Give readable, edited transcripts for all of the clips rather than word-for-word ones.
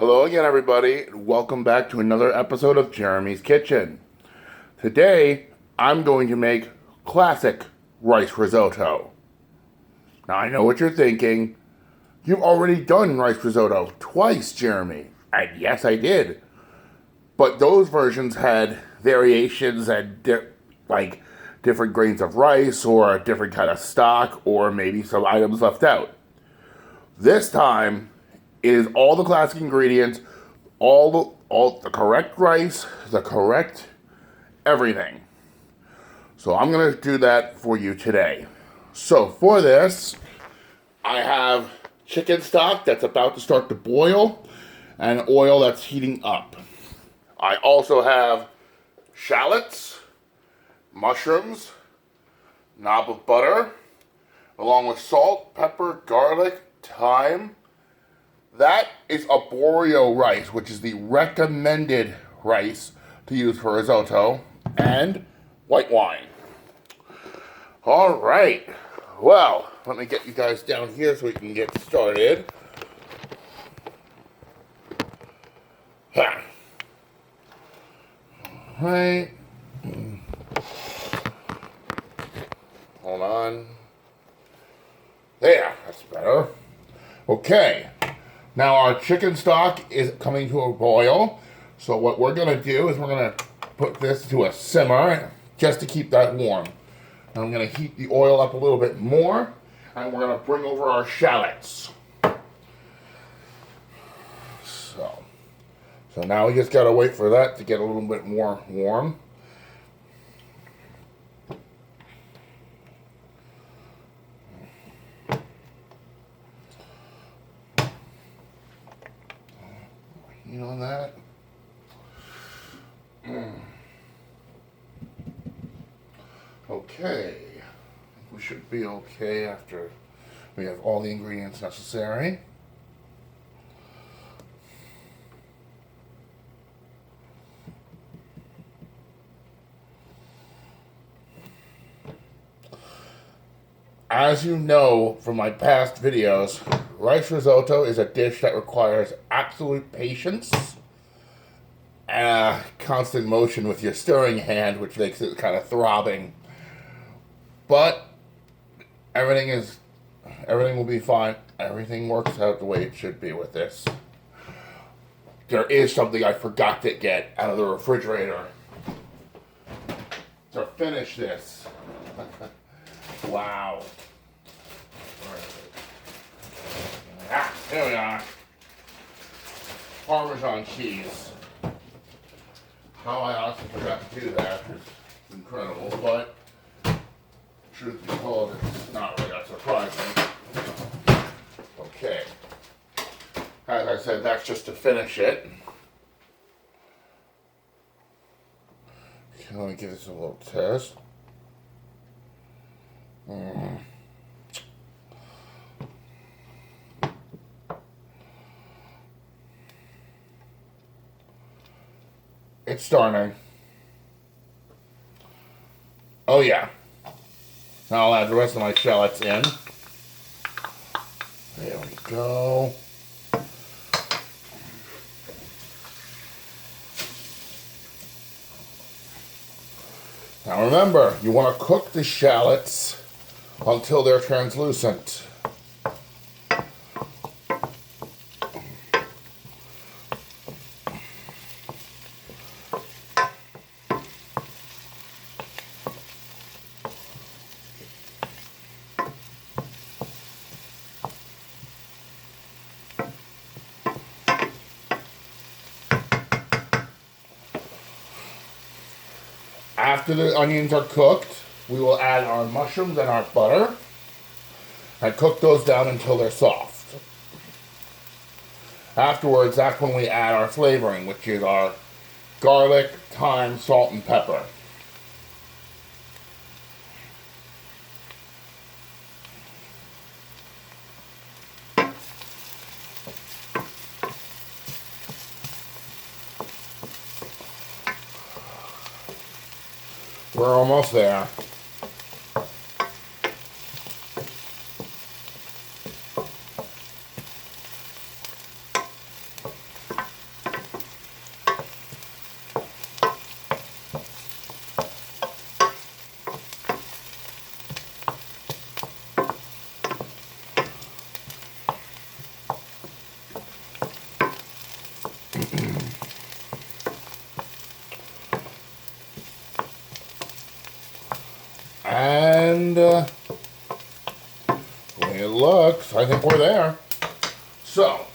Hello again, everybody, and welcome back to another episode of Jeremy's Kitchen. Today, I'm going to make classic rice risotto. Now, I know what you're thinking. You've already done rice risotto twice, Jeremy. And yes, I did. But those versions had variations and different grains of rice or a different kind of stock or maybe some items left out. This time, it is all the classic ingredients, all the correct rice, the correct everything. So I'm going to do that for you today. So for this, I have chicken stock that's about to start to boil and oil that's heating up. I also have shallots, mushrooms, knob of butter, along with salt, pepper, garlic, thyme. That is arborio rice, which is the recommended rice to use for risotto, and white wine. All right. Well, let me get you guys down here so we can get started. Ha. All right. Hold on. There, that's better. Okay. Now our chicken stock is coming to a boil. So what we're going to do is we're going to put this to a simmer just to keep that warm. And I'm going to heat the oil up a little bit more. And we're going to bring over our shallots. So now we just got to wait for that to get a little bit more warm. On that. Okay. We should be okay after we have all the ingredients necessary. As you know from my past videos, rice risotto is a dish that requires absolute patience and constant motion with your stirring hand, which makes it kind of throbbing. But everything will be fine. Everything works out the way it should be with this. There is something I forgot to get out of the refrigerator to finish this. Wow. Here we are. Parmesan cheese. How I also forgot to do that is incredible, but truth be told, it's not really that surprising. Okay. As I said, that's just to finish it. Okay, let me give this a little test. It's starting. Oh yeah. Now I'll add the rest of my shallots in. There we go. Now remember, you want to cook the shallots until they're translucent. After the onions are cooked, we will add our mushrooms and our butter and cook those down until they're soft. Afterwards, that's when we add our flavoring, which is our garlic, thyme, salt, and pepper. We're almost there. think we're there. So,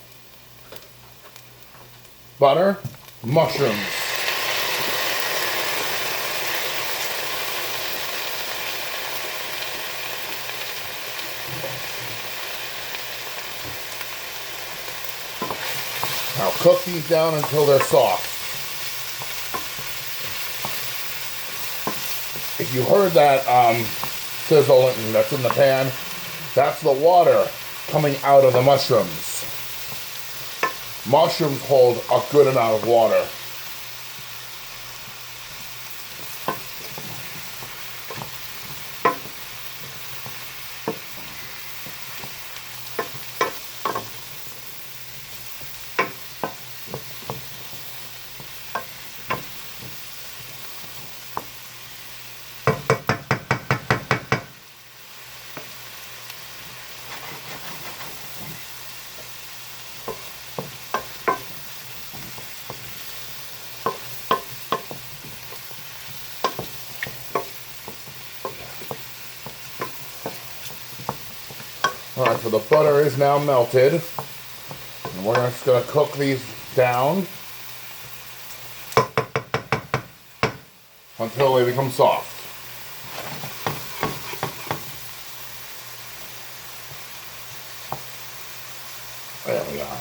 butter, mushrooms. Now cook these down until they're soft. If you heard that sizzle that's in the pan, that's the water coming out of the mushrooms. Mushrooms hold a good amount of water. Alright, so the butter is now melted. And we're just going to cook these down until they become soft. There we are.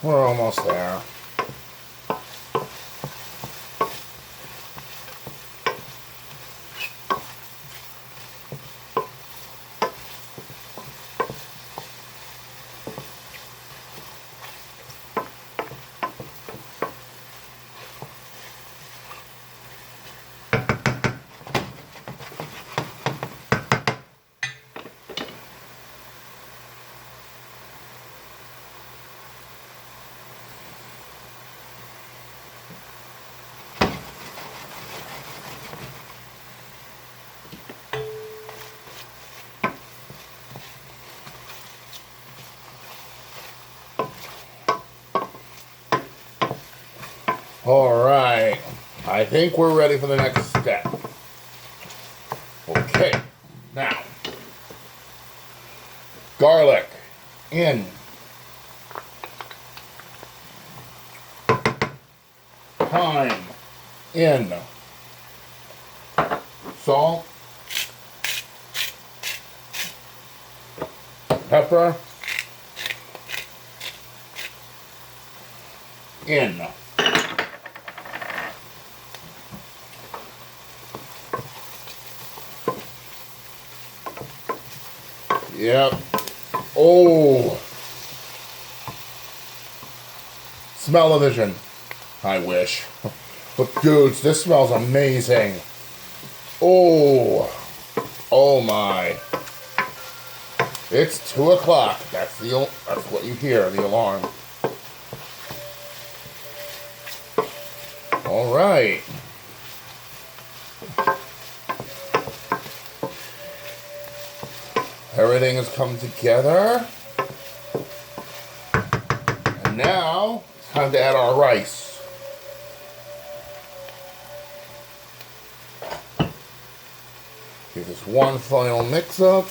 We're almost there. Alright, I think we're ready for the next step. Okay, now, garlic in, thyme in, salt, pepper in. Yep. Oh. Smell-o-vision. I wish. But dudes, this smells amazing. Oh. Oh my. It's 2 o'clock. That's what you hear, the alarm. All right. Everything has come together. And now, it's time to add our rice. Give this one final mix up.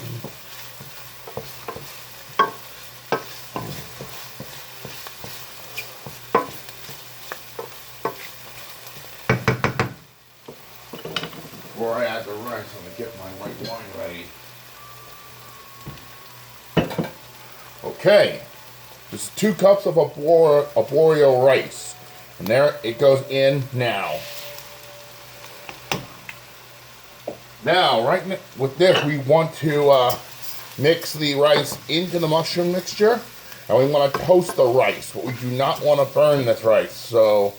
Before I add the rice, I'm going to get my white wine ready. Okay, this is 2 cups of arborio rice, and there it goes in now. Now, right with this, we want to mix the rice into the mushroom mixture, and we want to toast the rice, but we do not want to burn this rice. So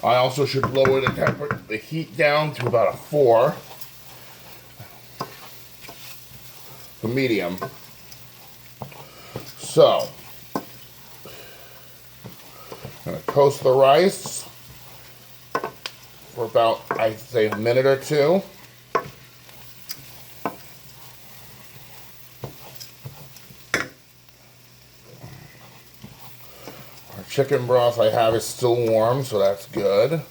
I also should lower the heat down to about a 4, the medium. So I'm going to toast the rice for about, I'd say, a minute or 2. Our chicken broth I have is still warm, so that's good.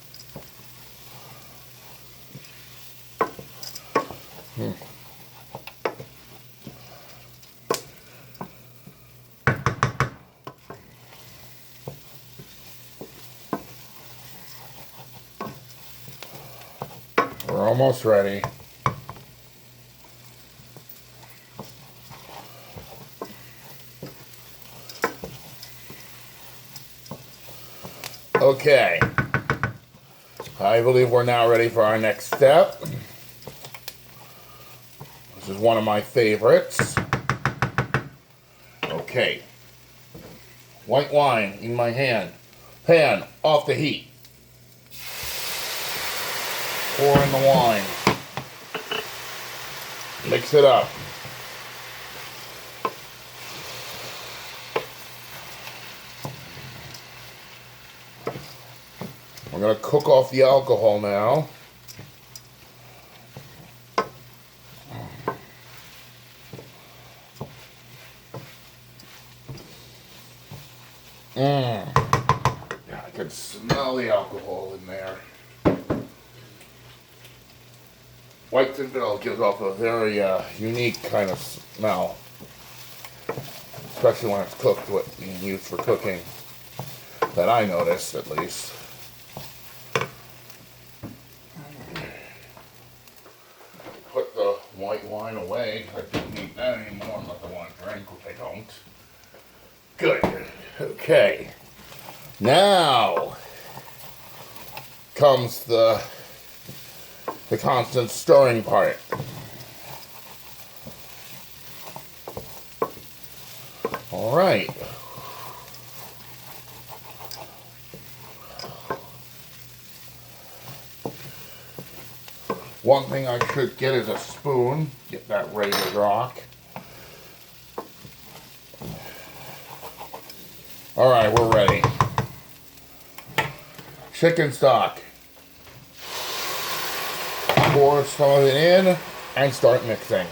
We're almost ready. Okay, I believe we're now ready for our next step. This is one of my favorites. Okay, white wine in my hand. Pan off the heat. Pour in the wine. Mix it up. We're going to cook off the alcohol now. Yeah, I can smell the alcohol in there. White Zinfandel gives off a very unique kind of smell, especially when it's cooked, being used for cooking, that I noticed at least. Put the white wine away. I don't need that anymore unless I want to drink, which I don't. Good. Okay. Now comes the constant stirring part. All right. One thing I should get is a spoon. Get that ready to rock. All right, we're ready. Chicken stock. Pour some of it in and start mixing.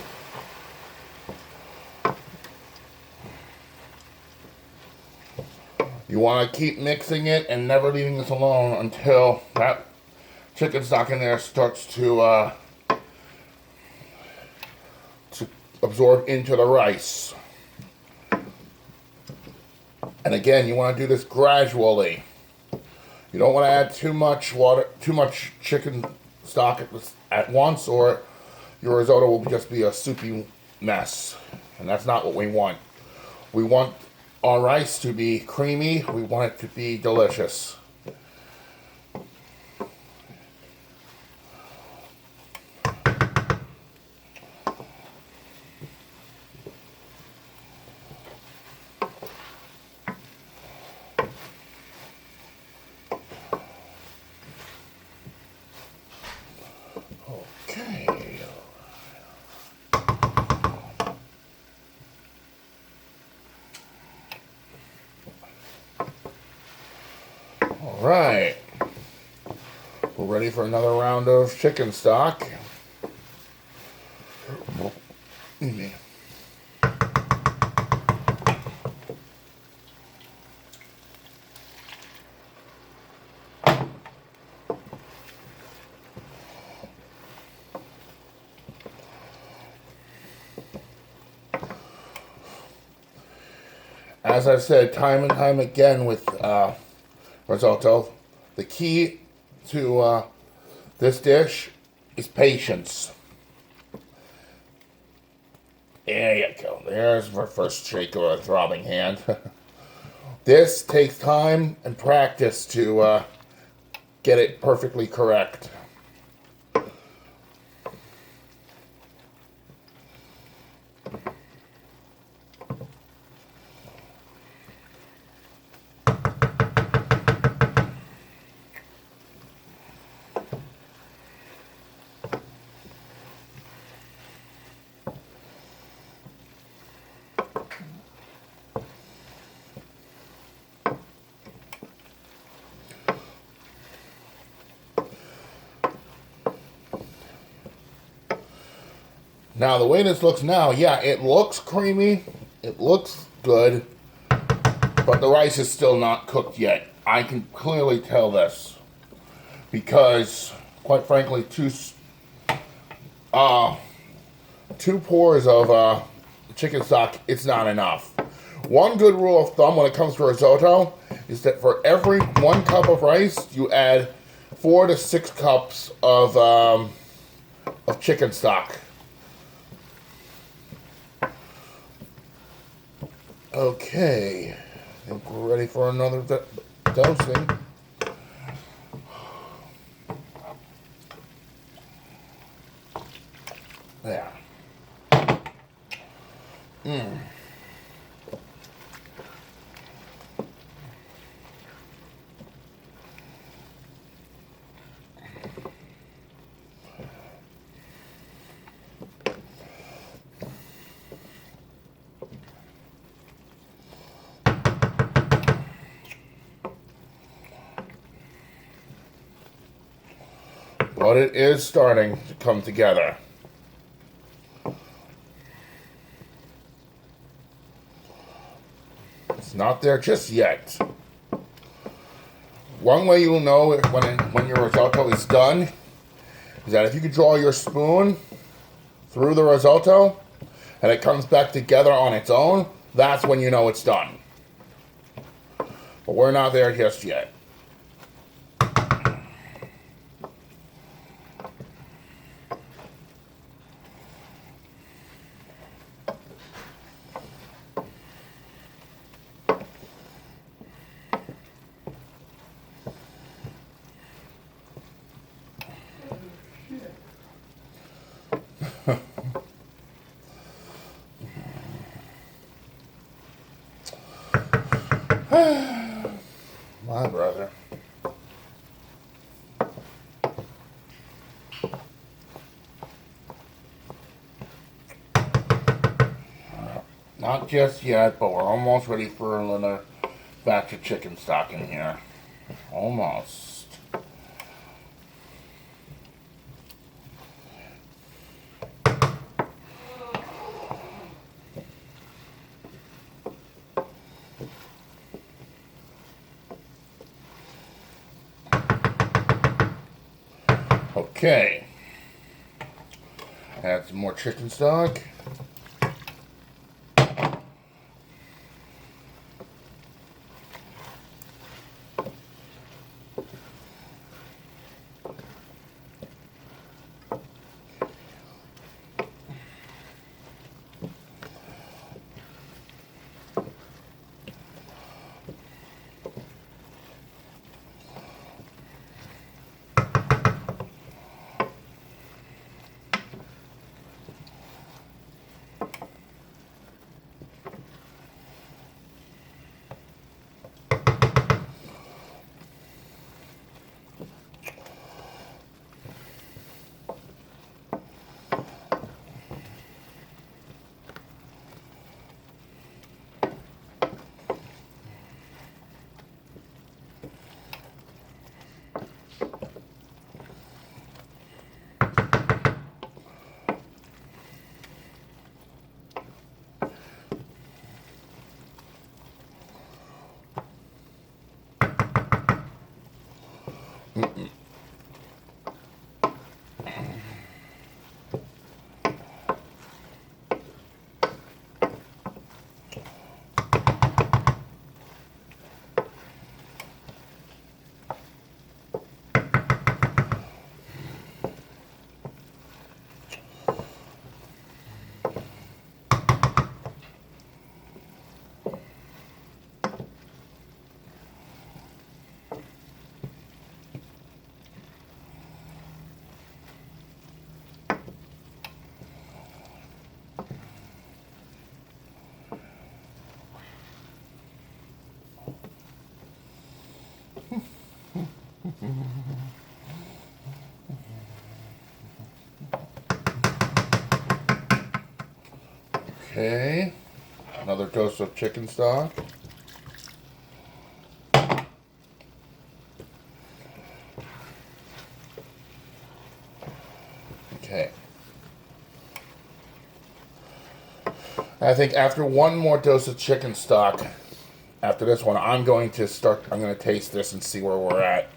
You want to keep mixing it and never leaving this alone until that chicken stock in there starts to absorb into the rice. And again, you want to do this gradually. You don't want to add too much water, too much chicken stock at once, or your risotto will just be a soupy mess. And that's not what we want. We want our rice to be creamy. We want it to be delicious. Okay. All right. We're ready for another round of chicken stock. As I've said time and time again with risotto, the key to this dish is patience. There you go. There's our first shake of a throbbing hand. This takes time and practice to get it perfectly correct. Now, the way this looks now, yeah, it looks creamy. It looks good. But the rice is still not cooked yet. I can clearly tell this. Because, quite frankly, two pours of chicken stock, it's not enough. One good rule of thumb when it comes to risotto is that for every 1 cup of rice, you add 4 to 6 cups of chicken stock. Okay, I think we're ready for another dosing. Yeah. But it is starting to come together. It's not there just yet. One way you'll know when your risotto is done is that if you could draw your spoon through the risotto and it comes back together on its own, that's when you know it's done. But we're not there just yet. My brother. Not just yet, but we're almost ready for another batch of chicken stock in here. Almost. Okay. Add some more chicken stock. Okay, another dose of chicken stock. Okay. I think after one more dose of chicken stock, after this one, I'm going to taste this and see where we're at.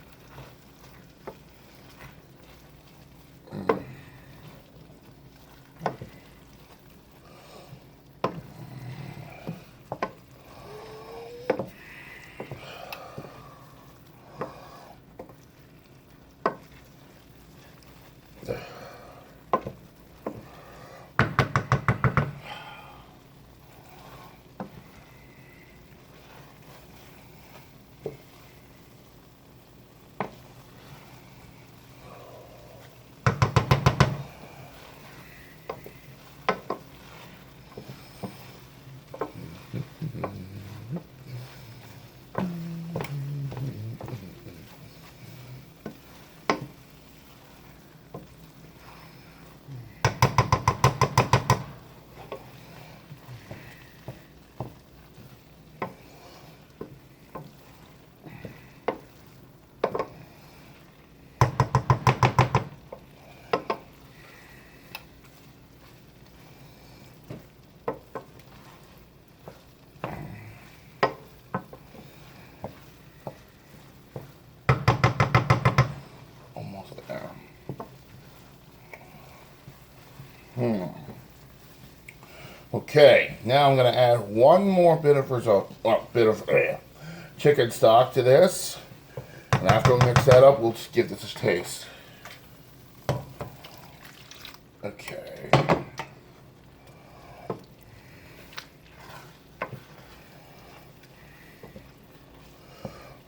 Okay, now I'm going to add one more bit of chicken stock to this. And after we mix that up, we'll just give this a taste. Okay.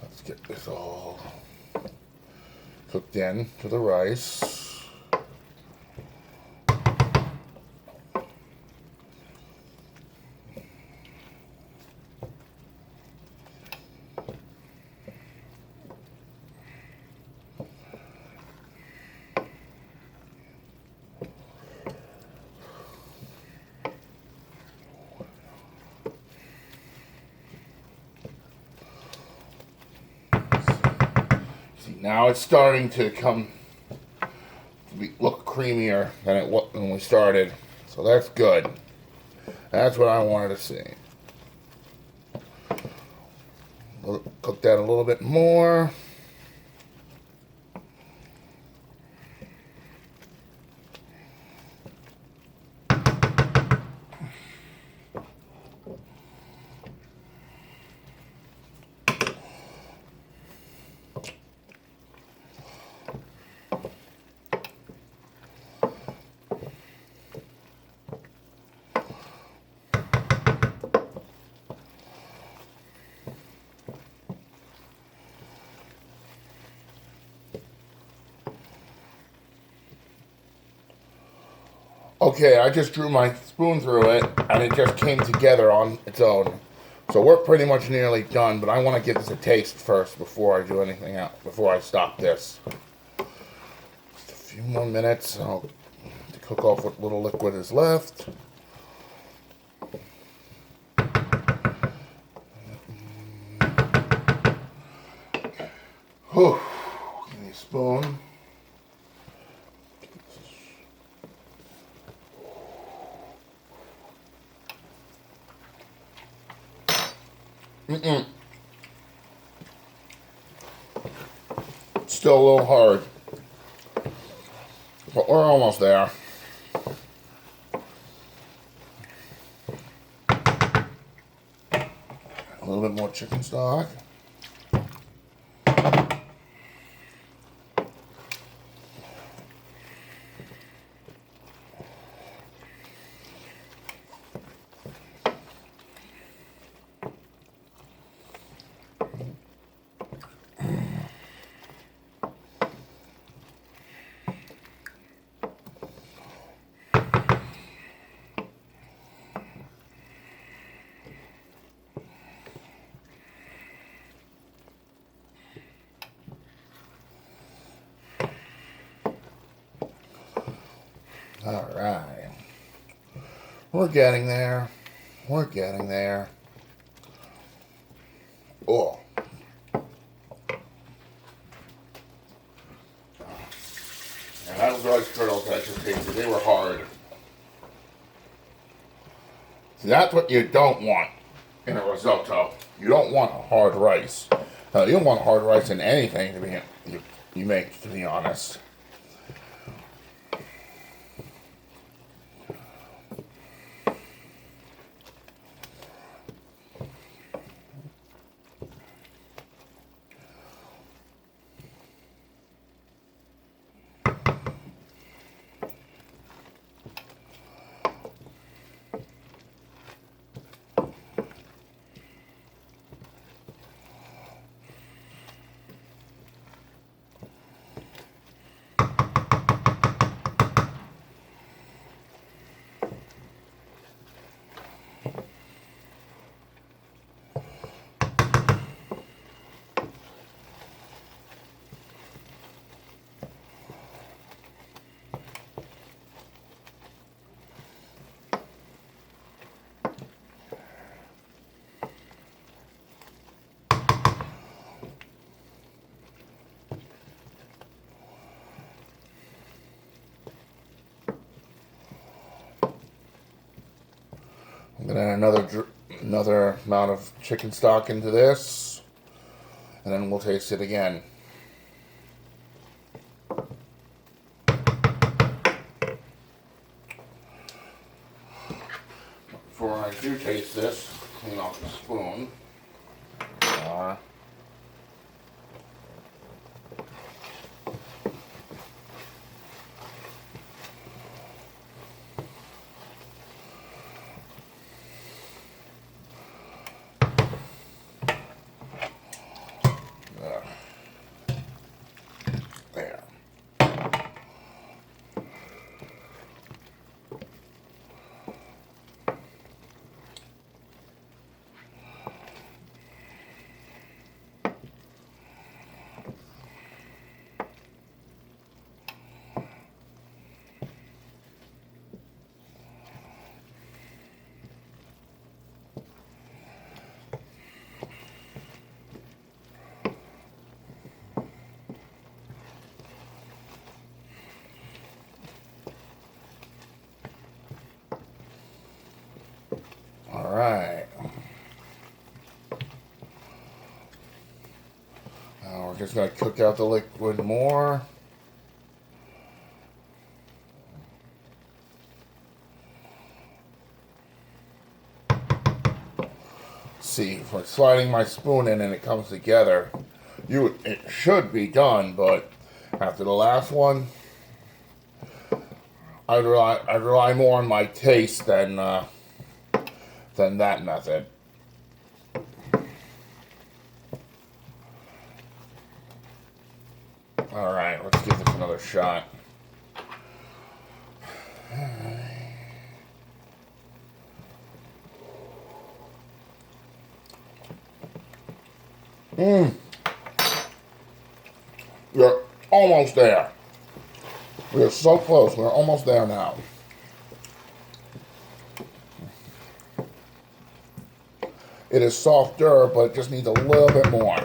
Let's get this all cooked in to the rice. Now it's starting to look creamier than it was when we started, so that's good. That's what I wanted to see. We'll cook that a little bit more. Okay, I just drew my spoon through it, and it just came together on its own. So we're pretty much nearly done, but I want to give this a taste first before I do anything else, before I stop this. Just a few more minutes, I'll cook off what little liquid is left. Whew. Give me a spoon. Still a little hard, but we're almost there. A little bit more chicken stock. All right. We're getting there. We're getting there. Oh. And those rice turtles I just tasted, they were hard. See, that's what you don't want in a risotto. You don't want hard rice. You don't want hard rice in anything you make, to be honest. I'm gonna add another amount of chicken stock into this, and then we'll taste it again. Before I do taste this, clean off the spoon. There. All right. Now we're just going to cook out the liquid more. See, if I'm sliding my spoon in and it comes together, it should be done, but after the last one, I'd rely more on my taste than that method. All right, let's give this another shot. We're almost there. We are so close. We're almost there now. It is softer, but it just needs a little bit more.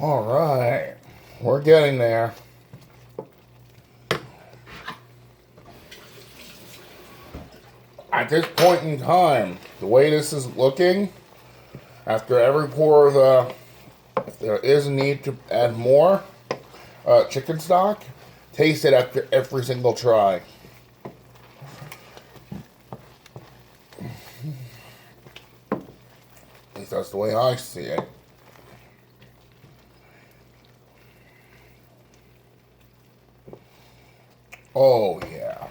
All right, we're getting there. At this point in time, the way this is looking, after every pour of the, if there is a need to add more chicken stock, taste it after every single try. At least that's the way I see it. Oh yeah.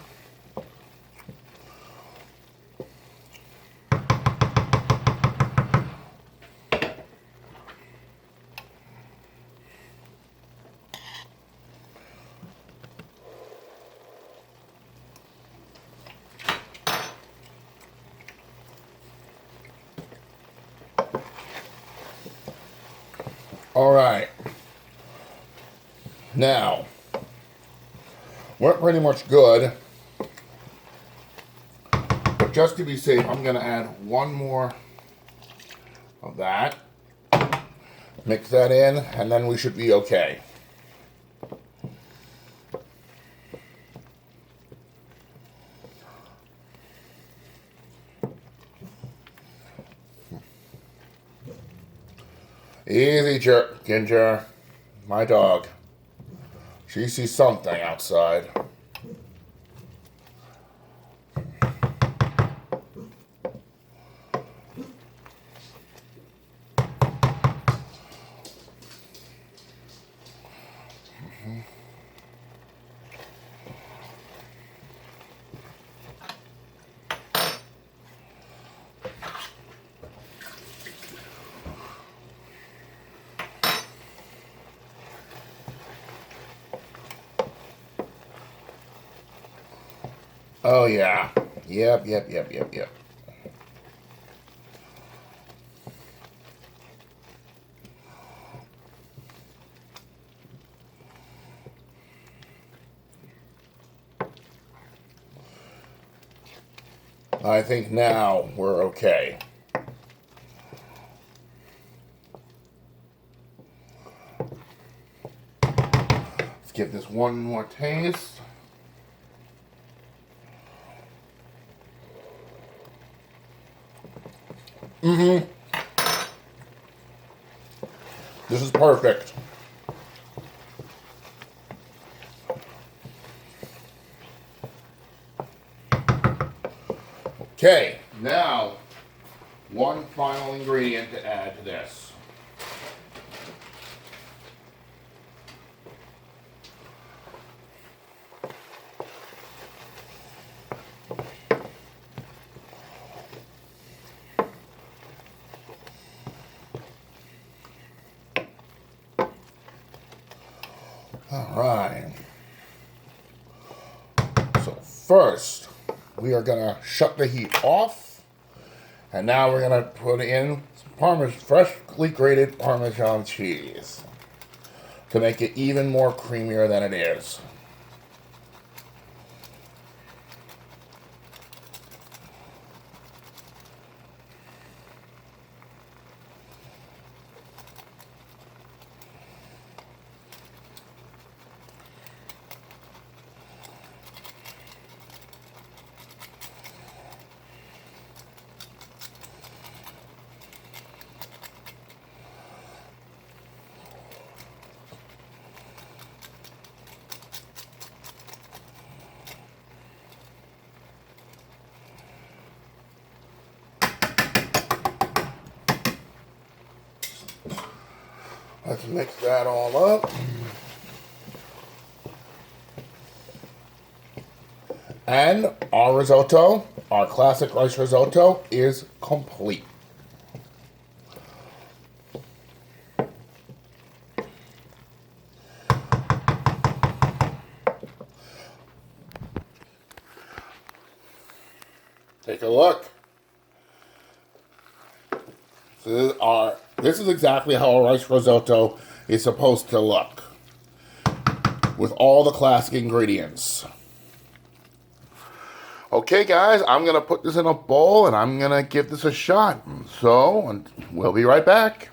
All right. Now, we're pretty much good. But just to be safe, I'm going to add one more of that. Mix that in, and then we should be okay. Easy, Ginger. My dog. She sees something outside. Oh yeah. Yep. I think now we're okay. Let's give this one more taste. This is perfect. Okay, now one final ingredient to add to this. All right. So first, we are going to shut the heat off. And now we're going to put in some freshly grated Parmesan cheese to make it even more creamier than it is. Let's mix that all up. And our risotto, our classic rice risotto, is complete. Take a look. This is exactly how a rice risotto is supposed to look, with all the classic ingredients. Okay guys, I'm going to put this in a bowl and I'm going to give this a shot. So, we'll be right back.